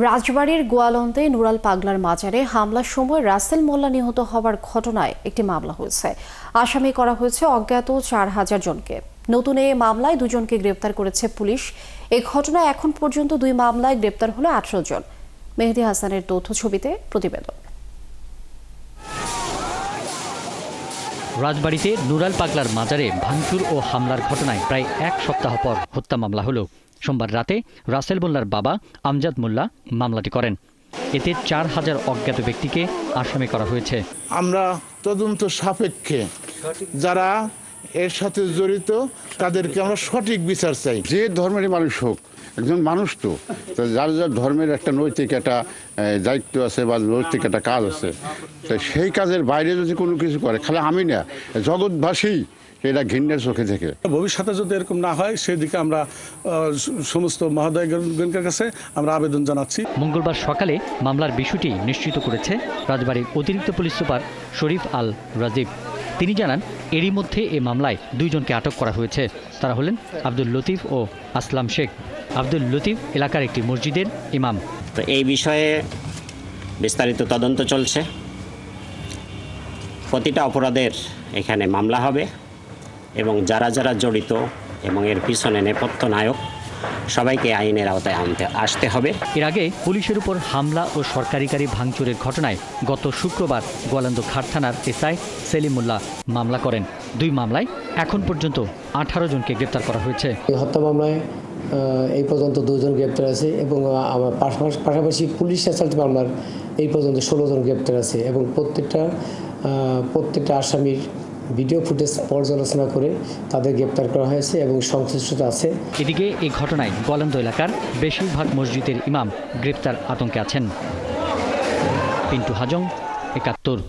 রাজবাড়ীর গোয়ালন্দে নুরাল পাগলার মাজারে হামলার সময় রাসেল মোল্লা নিহত হওয়ার ঘটনায় একটি মামলা হয়েছে। আসামি করা হয়েছে অজ্ঞাত 4,000 জনকে। নতুন এই মামলায় 2 জনকে গ্রেপ্তার করেছে পুলিশ। এই ঘটনায় এখন পর্যন্ত 2 মামলায় গ্রেপ্তার হলো 18 জন। মেহেদী হাসানের তথ্য ছবিতে প্রতিবেদন। রাজবাড়ীতে নুরাল পাগলার মাজারে ভাঙচুর ও হামলার ঘটনায় প্রায় 1 সপ্তাহ পর হত্যা মামলা হলো। সোমবার রাতে রাসেল মোল্লার বাবা আমজাদ মোল্লা মামলাটি করেন। এতে 4,000 অজ্ঞাত ব্যক্তিকে আসামি করা হয়েছে। আমরা তদন্ত সাপেক্ষে যারা এর সাথে জড়িত তাদেরকে আমরা সঠিক বিচার চাই। যে ধর্মেরই মানুষ হোক, একজন মানুষ তো যার যার ধর্মের একটা নৈতিক একটা দায়িত্ব আছে বা নৈতিক একটা কাজ আছে, তো সেই কাজের বাইরে যদি কোনো কিছু করে, খালি আমি না, জগৎবাসী এটা ঘৃণার চোখে থেকে। ভবিষ্যতে যদি এরকম না হয় সেদিকে আমরা সমস্ত মহোদয়গণের কাছে আমরা আবেদন জানাচ্ছি। মঙ্গলবার সকালে মামলার বিষয়টি নিশ্চিত করেছে রাজবাড়ীর অতিরিক্ত পুলিশ সুপার শরীফ আল রাজীব। তিনি জানান, এরই মধ্যে এ মামলায় 2 জনকে আটক করা হয়েছে। তারা হলেন আব্দুল লতিফ ও আসলাম শেখ। আব্দুল লতিফ এলাকার একটি মসজিদের ইমাম। তো এই বিষয়ে বিস্তারিত তদন্ত চলছে। প্রতিটা অপরাধের এখানে মামলা হবে এবং যারা যারা জড়িত এবং এর পিছনে নেপথ্য নায়ক সবাইকে আইনের আওতায় আসতে হবে। এর আগে পুলিশের উপর হামলা ও সরকারি গাড়ি ভাঙচুরের ঘটনায় গত শুক্রবার গোয়ালন্দ ঘাট থানার এসআই সেলিমুল্লাহ মামলা করেন। 2 মামলায় এখন পর্যন্ত 18 জনকে গ্রেপ্তার করা হয়েছে। এই হত্যা মামলায় এই পর্যন্ত 2 জন গ্রেপ্তার আছে এবং আমার পাশাপাশি পুলিশ হেফাজত মামলার এই পর্যন্ত 16 জন গ্রেপ্তার আছে এবং প্রত্যেকটা আসামির ভিডিও ফুটেজ পর্যালোচনা করে তাদের গ্রেপ্তার করা হয়েছে এবং সংশ্লিষ্টতা আছে। এদিকে এই ঘটনায় গোয়ালন্দ এলাকার বেশিরভাগ মসজিদের ইমাম গ্রেপ্তার আতঙ্কে আছেন। পিন্টু হাজং, 71।